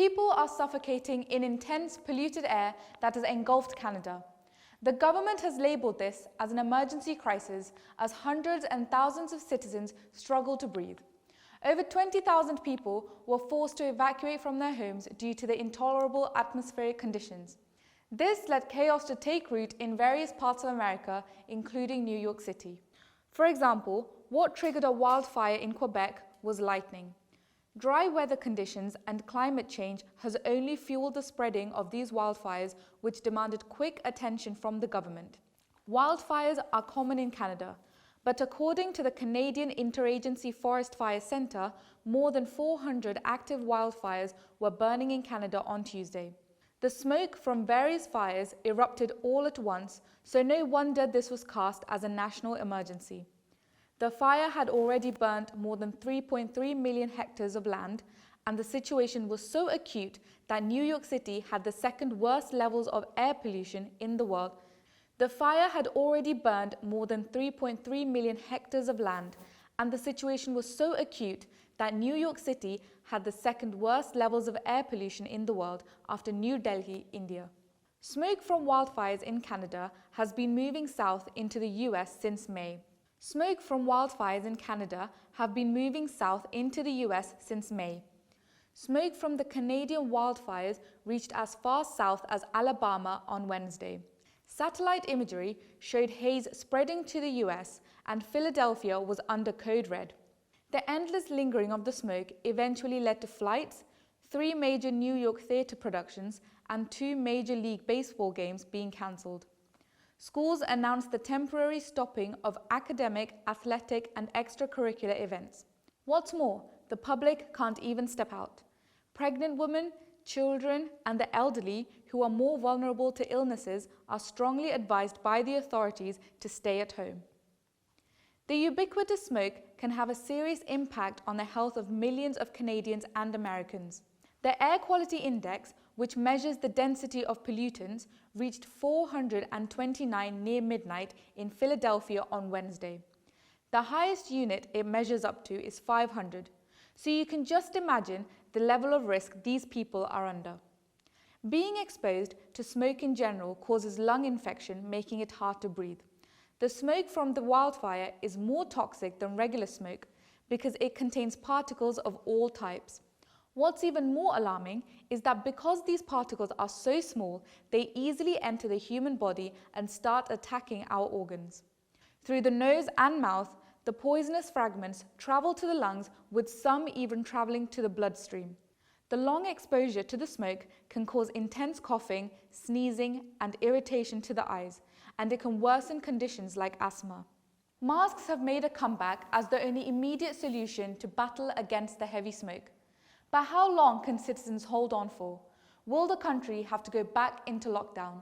People are suffocating in intense polluted air that has engulfed Canada. The government has labelled this as an emergency crisis as hundreds and thousands of citizens struggle to breathe. Over 20,000 people were forced to evacuate from their homes due to the intolerable atmospheric conditions. This led chaos to take root in various parts of America, including New York City. For example, what triggered a wildfire in Quebec was lightning. Dry weather conditions and climate change has only fueled the spreading of these wildfires, which demanded quick attention from the government. Wildfires are common in Canada, but according to the Canadian Interagency Forest Fire Centre, more than 400 active wildfires were burning in Canada on Tuesday. The smoke from various fires erupted all at once, so no wonder this was cast as a national emergency. The fire had already burnt more than 3.3 million hectares of land, and the situation was so acute that New York City had the second worst levels of air pollution in the world. The fire had already burned more than 3.3 million hectares of land, and the situation was so acute that New York City had the second worst levels of air pollution in the world after New Delhi, India. Smoke from wildfires in Canada has been moving south into the US since May. Smoke from wildfires in Canada have been moving south into the US since May. Smoke from the Canadian wildfires reached as far south as Alabama on Wednesday. Satellite imagery showed haze spreading to the US, and Philadelphia was under code red. The endless lingering of the smoke eventually led to flights, 3 major New York theatre productions, and 2 Major League Baseball games being cancelled. Schools announced the temporary stopping of academic, athletic, and extracurricular events. What's more, the public can't even step out. Pregnant women, children, and the elderly, who are more vulnerable to illnesses, are strongly advised by the authorities to stay at home. The ubiquitous smoke can have a serious impact on the health of millions of Canadians and Americans. The Air Quality Index, which measures the density of pollutants, reached 429 near midnight in Philadelphia on Wednesday. The highest unit it measures up to is 500, so you can just imagine the level of risk these people are under. Being exposed to smoke in general causes lung infection, making it hard to breathe. The smoke from the wildfire is more toxic than regular smoke because it contains particles of all types. What's even more alarming is that because these particles are so small, they easily enter the human body and start attacking our organs. Through the nose and mouth, the poisonous fragments travel to the lungs, with some even traveling to the bloodstream. The long exposure to the smoke can cause intense coughing, sneezing, and irritation to the eyes, and it can worsen conditions like asthma. Masks have made a comeback as the only immediate solution to battle against the heavy smoke. But how long can citizens hold on for? Will the country have to go back into lockdown?